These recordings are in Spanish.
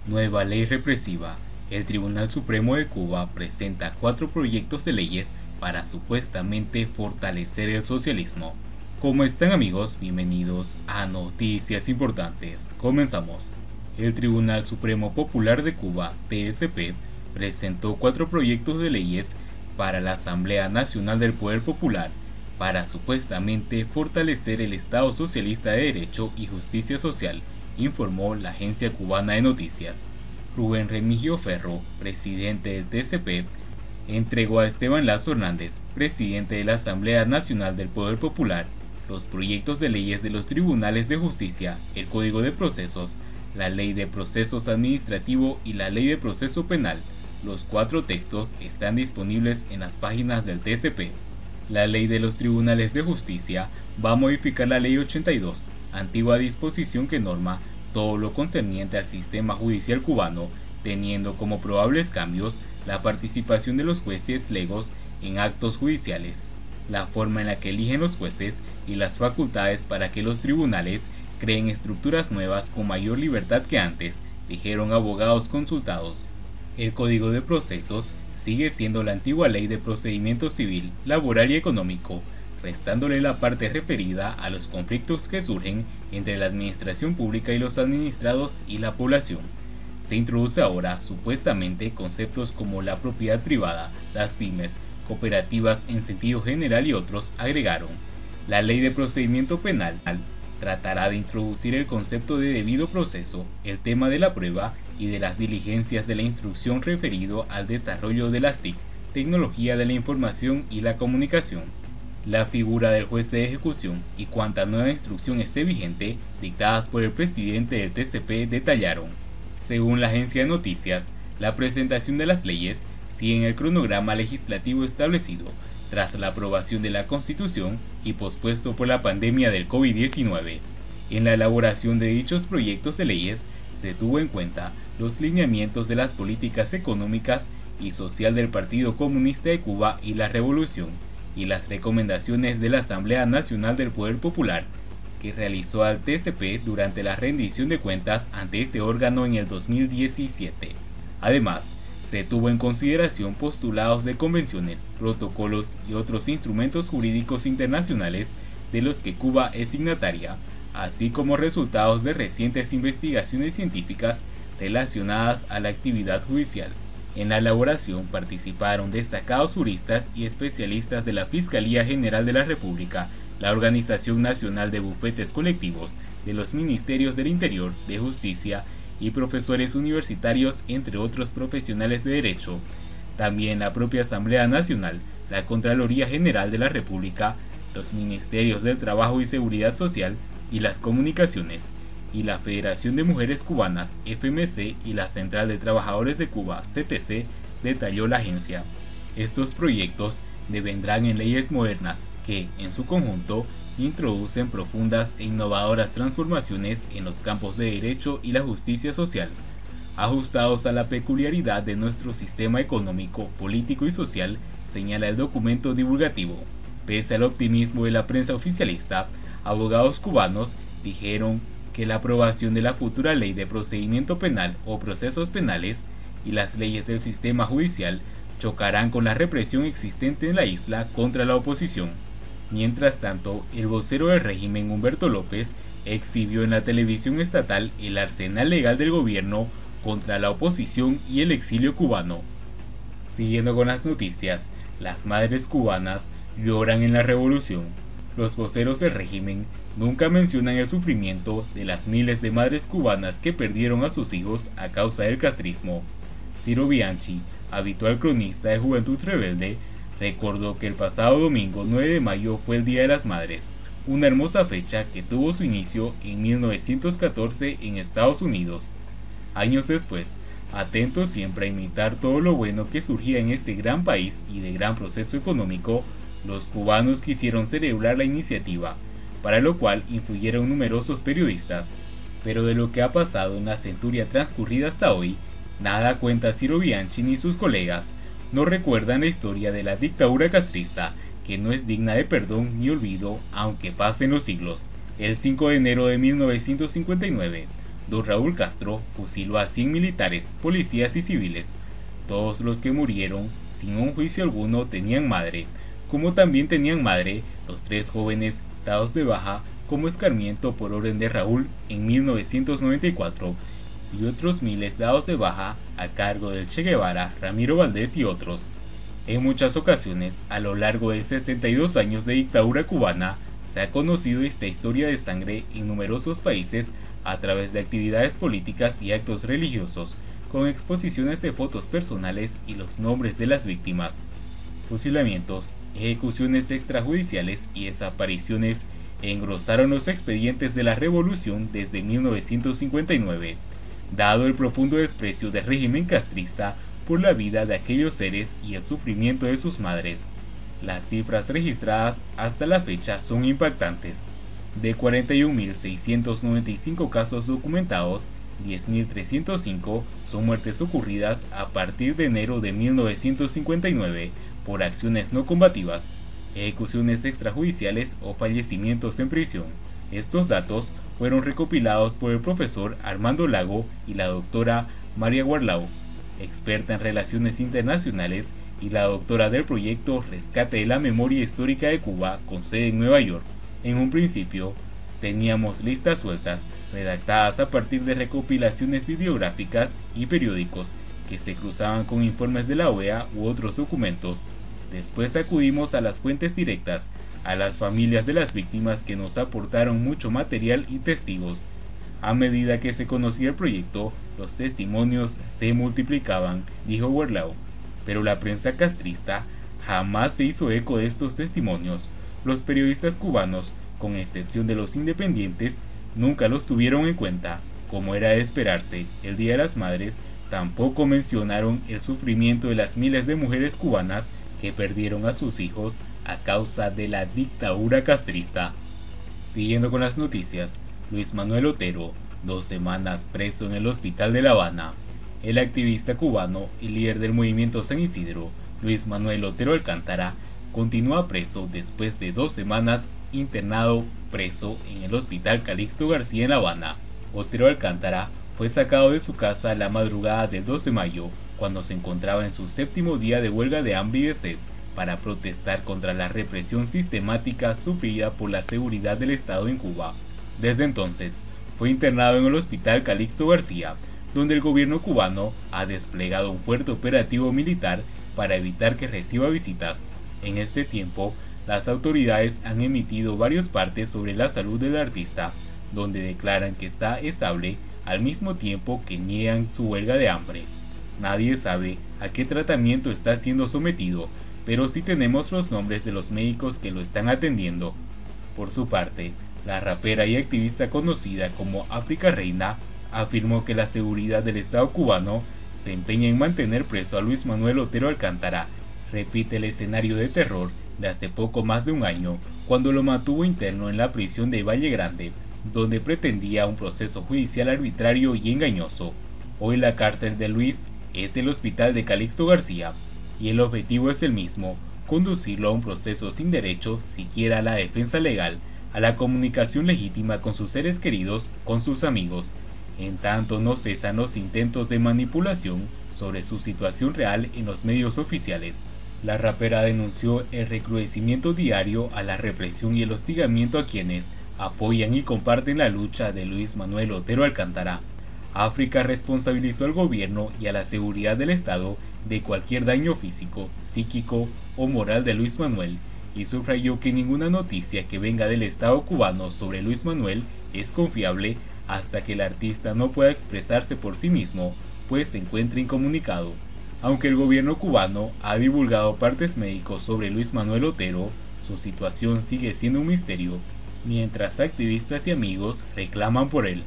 Nueva ley represiva. El Tribunal Supremo de Cuba presenta 4 proyectos de leyes para supuestamente fortalecer el socialismo. ¿Cómo están, amigos? Bienvenidos a Noticias Importantes. Comenzamos. El Tribunal Supremo Popular de Cuba, TSP, presentó 4 proyectos de leyes para la Asamblea Nacional del Poder Popular para supuestamente fortalecer el Estado socialista de Derecho y Justicia Social, informó la agencia cubana de noticias. Rubén Remigio Ferro, presidente del TSP, entregó a Esteban Lazo Hernández, presidente de la Asamblea Nacional del Poder Popular, los proyectos de leyes de los tribunales de justicia, el Código de Procesos, la Ley de Procesos Administrativo y la Ley de Proceso Penal. Los 4 textos están disponibles en las páginas del TSP. La Ley de los Tribunales de Justicia va a modificar la Ley 82, antigua disposición que norma todo lo concerniente al sistema judicial cubano, teniendo como probables cambios la participación de los jueces legos en actos judiciales, la forma en la que eligen los jueces y las facultades para que los tribunales creen estructuras nuevas con mayor libertad que antes, dijeron abogados consultados. El Código de Procesos sigue siendo la antigua Ley de Procedimiento Civil, Laboral y Económico, restándole la parte referida a los conflictos que surgen entre la administración pública y los administrados y la población. Se introduce ahora, supuestamente, conceptos como la propiedad privada, las pymes, cooperativas en sentido general y otros, agregaron. La Ley de Procedimiento Penal tratará de introducir el concepto de debido proceso, el tema de la prueba y de las diligencias de la instrucción referido al desarrollo de las TIC, tecnología de la información y la comunicación. La figura del juez de ejecución y cuanta nueva instrucción esté vigente, dictadas por el presidente del TSP, detallaron. Según la agencia de noticias, la presentación de las leyes sigue en el cronograma legislativo establecido, tras la aprobación de la Constitución y pospuesto por la pandemia del COVID-19. En la elaboración de dichos proyectos de leyes se tuvo en cuenta los lineamientos de las políticas económicas y social del Partido Comunista de Cuba y la Revolución, y las recomendaciones de la Asamblea Nacional del Poder Popular, que realizó al TSP durante la rendición de cuentas ante ese órgano en el 2017. Además, se tuvo en consideración postulados de convenciones, protocolos y otros instrumentos jurídicos internacionales de los que Cuba es signataria, así como resultados de recientes investigaciones científicas relacionadas a la actividad judicial. En la elaboración participaron destacados juristas y especialistas de la Fiscalía General de la República, la Organización Nacional de Bufetes Colectivos, de los Ministerios del Interior, de Justicia y profesores universitarios, entre otros profesionales de derecho. También la propia Asamblea Nacional, la Contraloría General de la República, los Ministerios del Trabajo y Seguridad Social y las Comunicaciones, y la Federación de Mujeres Cubanas, FMC, y la Central de Trabajadores de Cuba, CTC, detalló la agencia. Estos proyectos devendrán en leyes modernas que, en su conjunto, introducen profundas e innovadoras transformaciones en los campos de derecho y la justicia social, ajustados a la peculiaridad de nuestro sistema económico, político y social, señala el documento divulgativo. Pese al optimismo de la prensa oficialista, abogados cubanos dijeron que la aprobación de la futura ley de procedimiento penal o procesos penales y las leyes del sistema judicial chocarán con la represión existente en la isla contra la oposición. Mientras tanto, el vocero del régimen, Humberto López, exhibió en la televisión estatal el arsenal legal del gobierno contra la oposición y el exilio cubano. Siguiendo con las noticias, las madres cubanas lloran en la revolución. Los voceros del régimen nunca mencionan el sufrimiento de las miles de madres cubanas que perdieron a sus hijos a causa del castrismo. Ciro Bianchi, habitual cronista de Juventud Rebelde, recordó que el pasado domingo 9 de mayo fue el Día de las Madres, una hermosa fecha que tuvo su inicio en 1914 en Estados Unidos. Años después, atentos siempre a imitar todo lo bueno que surgía en este gran país y de gran proceso económico, los cubanos quisieron celebrar la iniciativa, para lo cual influyeron numerosos periodistas. Pero de lo que ha pasado en la centuria transcurrida hasta hoy, nada cuenta Ciro Bianchi ni sus colegas. No recuerdan la historia de la dictadura castrista, que no es digna de perdón ni olvido, aunque pasen los siglos. El 5 de enero de 1959, don Raúl Castro fusiló a 100 militares, policías y civiles. Todos los que murieron, sin un juicio alguno, tenían madre, como también tenían madre los 3 jóvenes dados de baja como escarmiento por orden de Raúl en 1994 y otros miles dados de baja a cargo del Che Guevara, Ramiro Valdés y otros. En muchas ocasiones, a lo largo de 62 años de dictadura cubana, se ha conocido esta historia de sangre en numerosos países a través de actividades políticas y actos religiosos, con exposiciones de fotos personales y los nombres de las víctimas. Fusilamientos, ejecuciones extrajudiciales y desapariciones engrosaron los expedientes de la revolución desde 1959, dado el profundo desprecio del régimen castrista por la vida de aquellos seres y el sufrimiento de sus madres. Las cifras registradas hasta la fecha son impactantes. De 41.695 casos documentados, 10.305 son muertes ocurridas a partir de enero de 1959 por acciones no combativas, ejecuciones extrajudiciales o fallecimientos en prisión. Estos datos fueron recopilados por el profesor Armando Lago y la doctora María Guarlao, experta en relaciones internacionales y la doctora del proyecto Rescate de la Memoria Histórica de Cuba con sede en Nueva York. En un principio, teníamos listas sueltas, redactadas a partir de recopilaciones bibliográficas y periódicos que se cruzaban con informes de la OEA u otros documentos. Después acudimos a las fuentes directas, a las familias de las víctimas que nos aportaron mucho material y testigos. A medida que se conocía el proyecto, los testimonios se multiplicaban, dijo Guarlao, pero la prensa castrista jamás se hizo eco de estos testimonios. Los periodistas cubanos, con excepción de los independientes, nunca los tuvieron en cuenta. Como era de esperarse, el Día de las Madres tampoco mencionaron el sufrimiento de las miles de mujeres cubanas que perdieron a sus hijos a causa de la dictadura castrista. Siguiendo con las noticias, Luis Manuel Otero, 2 semanas preso en el hospital de La Habana. El activista cubano y líder del movimiento San Isidro, Luis Manuel Otero Alcántara, continúa preso después de 2 semanas internado preso en el hospital Calixto García en La Habana. Otero Alcántara fue sacado de su casa la madrugada del 2 de mayo, cuando se encontraba en su 7º día de huelga de hambre y de sed, para protestar contra la represión sistemática sufrida por la seguridad del Estado en Cuba. Desde entonces, fue internado en el hospital Calixto García, donde el gobierno cubano ha desplegado un fuerte operativo militar para evitar que reciba visitas. En este tiempo, las autoridades han emitido varios partes sobre la salud del artista, donde declaran que está estable al mismo tiempo que niegan su huelga de hambre. Nadie sabe a qué tratamiento está siendo sometido, pero sí tenemos los nombres de los médicos que lo están atendiendo. Por su parte, la rapera y activista conocida como África Reina afirmó que la seguridad del Estado cubano se empeña en mantener preso a Luis Manuel Otero Alcántara. Repite el escenario de terror de hace poco más de un año, cuando lo mantuvo interno en la prisión de Valle Grande, donde pretendía un proceso judicial arbitrario y engañoso. Hoy la cárcel de Luis es el hospital de Calixto García, y el objetivo es el mismo: conducirlo a un proceso sin derecho siquiera a la defensa legal, a la comunicación legítima con sus seres queridos, con sus amigos. En tanto no cesan los intentos de manipulación sobre su situación real en los medios oficiales. La rapera denunció el recrudecimiento diario a la represión y el hostigamiento a quienes apoyan y comparten la lucha de Luis Manuel Otero Alcántara. África responsabilizó al gobierno y a la seguridad del Estado de cualquier daño físico, psíquico o moral de Luis Manuel, y subrayó que ninguna noticia que venga del Estado cubano sobre Luis Manuel es confiable hasta que el artista no pueda expresarse por sí mismo, pues se encuentra incomunicado. Aunque el gobierno cubano ha divulgado partes médicos sobre Luis Manuel Otero, su situación sigue siendo un misterio, mientras activistas y amigos reclaman por él.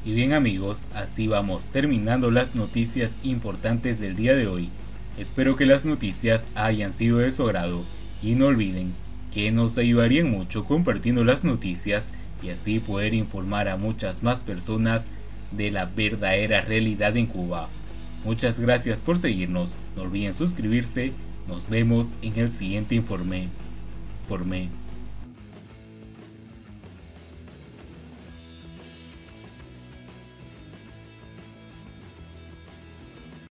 Y bien amigos, así vamos terminando las noticias importantes del día de hoy. Espero que las noticias hayan sido de su agrado, y no olviden que nos ayudarían mucho compartiendo las noticias y así poder informar a muchas más personas de la verdadera realidad en Cuba. Muchas gracias por seguirnos, no olviden suscribirse, nos vemos en el siguiente informe.